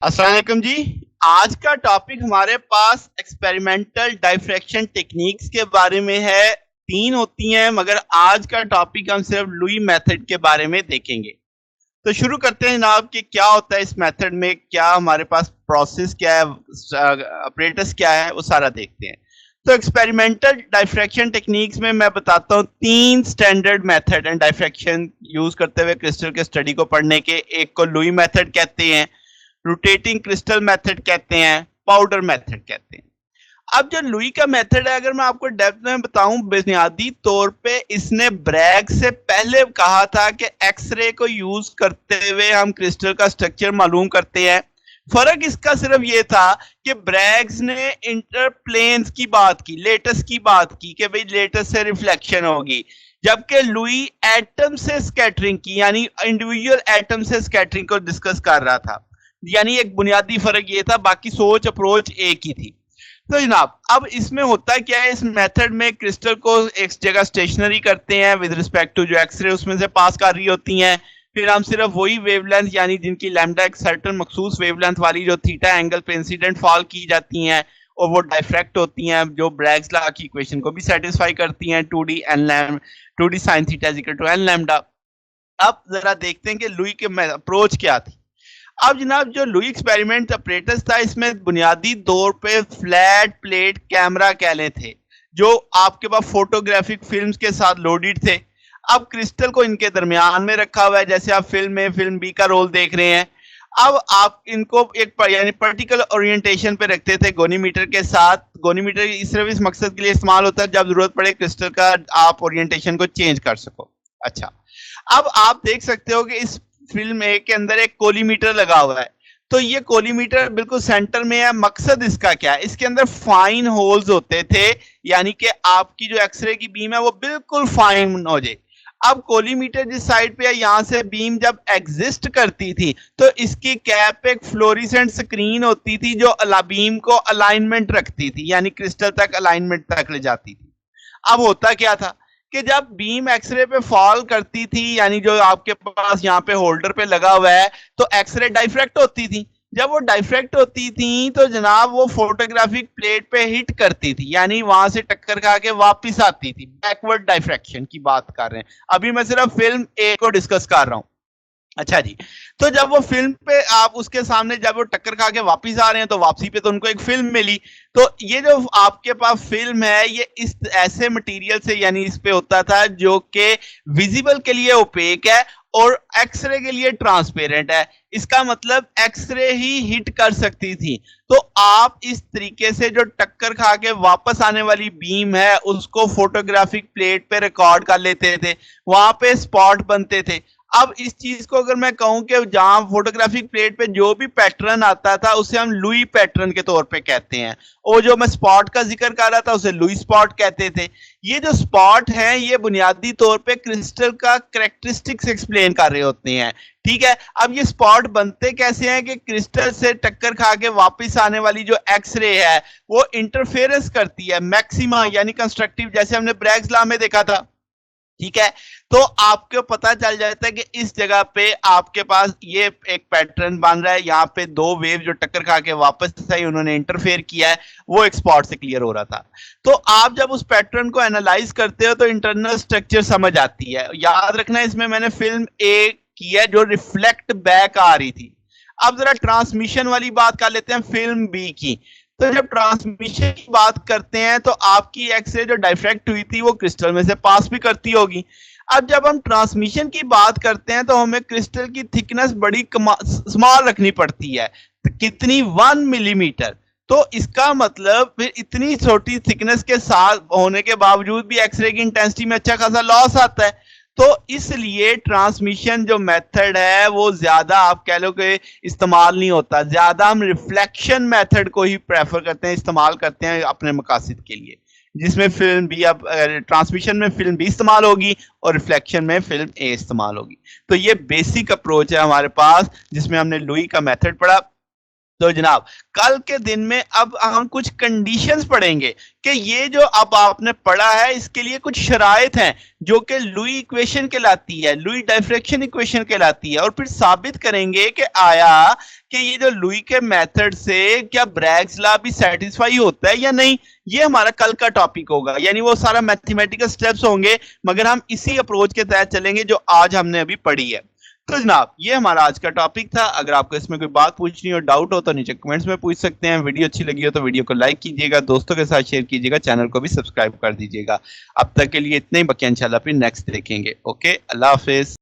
अस्सलाम वालेकुम जी। आज का टॉपिक हमारे पास एक्सपेरिमेंटल डाइफ्रैक्शन टेक्निक्स के बारे में है। 3 होती हैं मगर आज का टॉपिक हम सिर्फ लुई मेथड के बारे में देखेंगे। तो शुरू करते हैं जनाब कि क्या होता है इस मेथड में, क्या हमारे पास प्रोसेस क्या है, अपरेटस क्या है, वो सारा देखते हैं। तो एक्सपेरिमेंटल डाइफ्रैक्शन टेक्निक्स में मैं बताता हूँ 3 standard method and diffraction use करते हुए क्रिस्टल के स्टडी को पढ़ने के। एक को लुई मेथड कहते हैं, रोटेटिंग क्रिस्टल मेथड कहते हैं, पाउडर मेथड कहते हैं। अब जो लुई का मेथड है, अगर मैं आपको डेप्थ में बताऊं, बुनियादी तौर पे इसने ब्रैग से पहले कहा था कि एक्सरे को यूज करते हुए हम क्रिस्टल का स्ट्रक्चर मालूम करते हैं। फर्क इसका सिर्फ ये था कि ब्रैग्स ने इंटरप्लेन्स की बात की, लेटस की बात की कि भाई लेटस से रिफ्लेक्शन होगी, जबकि लुई एटम से स्कैटरिंग की, यानी इंडिविजुअल एटम से स्कैटरिंग को डिस्कस कर रहा था। यानी एक बुनियादी फर्क ये था, बाकी सोच अप्रोच एक ही थी। तो जनाब अब इसमें होता क्या है, इस मेथड में क्रिस्टल को एक जगह स्टेशनरी करते हैं विद रिस्पेक्ट टू जो एक्सरे उसमें से पास कर रही होती हैं। फिर हम सिर्फ वही वेवलेंथ यानी जिनकी लैम्डा एक सर्टेन मखसूस वेवलेंथ वाली जो थीटा एंगल पे इंसिडेंट फॉल की जाती हैं और वो डाइफ्रैक्ट होती हैं, जो ब्रैग्स लॉ की इक्वेशन को भी सेटिस्फाई करती हैं, 2d sin theta is equal to n lambda. अब जरा देखते हैं कि लुई के अप्रोच क्या थी। अब जनाब जो लुई एक्सपेरिमेंट ऑपरेटर्स था, इसमें बुनियादी तौर पे फ्लैट प्लेट कैमरा कैले थे जो आपके पास फोटोग्राफिक फिल्म्स के साथ लोडेड थे। अब क्रिस्टल को इनके दरमियान में रखा हुआ है, जैसे आप फिल्म में फिल्म बी का रोल देख रहे हैं। अब आप इनको एक यानी पर्टिकुलर ओरिएंटेशन पे रखते थे गोनीमीटर के साथ। गोनीमीटर सिर्फ इस मकसद के लिए इस्तेमाल होता है जब जरूरत पड़े क्रिस्टल का आप ओरिएंटेशन को चेंज कर सको। अच्छा, अब आप देख सकते हो कि इस फिल्म ए के अंदर एक कोलीमीटर लगा हुआ है। तो ये कोलीमीटर बिल्कुल सेंटर में है। मकसद इसका क्या है, इसके अंदर फाइन होल्स होते थे, यानी कि आपकी जो एक्सरे की बीम है वो बिल्कुल फाइन हो जाए। अब कोलीमीटर जिस साइड पे है, यहां से बीम जब एग्जिस्ट करती थी तो इसकी कैप एक फ्लोरिसेंट स्क्रीन होती थी जो बीम को अलाइनमेंट रखती थी, यानी क्रिस्टल तक अलाइनमेंट तक ले जाती थी। अब होता क्या था कि जब बीम एक्सरे पे फॉल करती थी, यानी जो आपके पास यहाँ पे होल्डर पे लगा हुआ है, तो एक्सरे डाइफ्रैक्ट होती थी। जब वो डाइफ्रैक्ट होती थी तो जनाब वो फोटोग्राफिक प्लेट पे हिट करती थी, यानी वहां से टक्कर खा के वापस आती थी। बैकवर्ड डाइफ्रैक्शन की बात कर रहे हैं, अभी मैं सिर्फ फिल्म ए को डिस्कस कर रहा हूँ। अच्छा जी, तो जब वो फिल्म पे आप उसके सामने जब वो टक्कर खा के वापस आ रहे हैं तो वापसी पे तो उनको एक फिल्म मिली। तो ये जो आपके पास फिल्म है ये इस ऐसे मटेरियल से यानी इस पे होता था जो कि विजिबल के लिए ओपेक है और एक्सरे के लिए ट्रांसपेरेंट है। इसका मतलब एक्सरे ही हिट कर सकती थी। तो आप इस तरीके से जो टक्कर खा के वापस आने वाली बीम है उसको फोटोग्राफिक प्लेट पे रिकॉर्ड कर लेते थे, वहां पे स्पॉट बनते थे। अब इस चीज को अगर मैं कहूं कि जहां फोटोग्राफिक प्लेट पे जो भी पैटर्न आता था उसे हम लुई पैटर्न के तौर पे कहते हैं, और जो मैं स्पॉट का जिक्र कर रहा था उसे लुई स्पॉट कहते थे। ये जो स्पॉट हैं ये बुनियादी तौर पे क्रिस्टल का कैरेक्टरिस्टिक्स एक्सप्लेन कर रहे होते हैं। ठीक है, अब ये स्पॉट बनते कैसे हैं कि क्रिस्टल से टक्कर खा के वापस आने वाली जो एक्सरे है वो इंटरफेरेंस करती है मैक्सिमा यानी कंस्ट्रक्टिव, जैसे हमने ब्रैग्स लॉ में देखा था। ठीक है, तो आपको पता चल जाता है कि इस जगह पे आपके पास ये एक पैटर्न बन रहा है, यहाँ पे दो वेव जो टक्कर खा के वापस आई उन्होंने इंटरफेयर किया है, वो एक स्पॉट से क्लियर हो रहा था। तो आप जब उस पैटर्न को एनालाइज करते हो तो इंटरनल स्ट्रक्चर समझ आती है। याद रखना इसमें मैंने फिल्म ए की है जो रिफ्लेक्ट बैक आ रही थी। अब जरा ट्रांसमिशन वाली बात कर लेते हैं फिल्म बी की। तो जब ट्रांसमिशन की बात करते हैं तो आपकी एक्सरे जो डाइफ्रैक्ट हुई थी वो क्रिस्टल में से पास भी करती होगी। अब जब हम ट्रांसमिशन की बात करते हैं तो हमें क्रिस्टल की थिकनेस बड़ी स्मॉल रखनी पड़ती है। तो कितनी, 1 मिलीमीटर। तो इसका मतलब फिर इतनी छोटी थिकनेस के साथ होने के बावजूद भी एक्सरे की इंटेंसिटी में अच्छा खासा लॉस आता है। तो इसलिए ट्रांसमिशन जो मेथड है वो ज्यादा आप कह लो कि इस्तेमाल नहीं होता, ज्यादा हम रिफ्लेक्शन मेथड को ही प्रेफर करते हैं, इस्तेमाल करते हैं अपने मकासद के लिए, जिसमें फिल्म बी, अब ट्रांसमिशन में फिल्म बी इस्तेमाल होगी और रिफ्लेक्शन में फिल्म ए इस्तेमाल होगी। तो ये बेसिक अप्रोच है हमारे पास जिसमें हमने लुई का मेथड पढ़ा। तो जनाब कल के दिन में अब हम कुछ कंडीशंस पढ़ेंगे कि ये जो अब आपने पढ़ा है इसके लिए कुछ शराइत हैं जो कि लुई इक्वेशन कहलाती है, लुई डाइफ्रैक्शन इक्वेशन कहलाती है, और फिर साबित करेंगे कि आया कि ये जो लुई के मेथड से क्या ब्रैग्स लॉ भी सेटिस्फाई होता है या नहीं। ये हमारा कल का टॉपिक होगा, यानी वो सारा मैथमेटिकल स्टेप्स होंगे मगर हम इसी अप्रोच के तहत चलेंगे जो आज हमने अभी पढ़ी है। तो जनाब ये हमारा आज का टॉपिक था। अगर आपको इसमें कोई बात पूछनी हो, डाउट हो तो नीचे कमेंट्स में पूछ सकते हैं। वीडियो अच्छी लगी हो तो वीडियो को लाइक कीजिएगा, दोस्तों के साथ शेयर कीजिएगा, चैनल को भी सब्सक्राइब कर दीजिएगा। अब तक के लिए इतना ही, बाकी इंशाल्लाह फिर नेक्स्ट देखेंगे। ओके, अल्लाह हाफिज।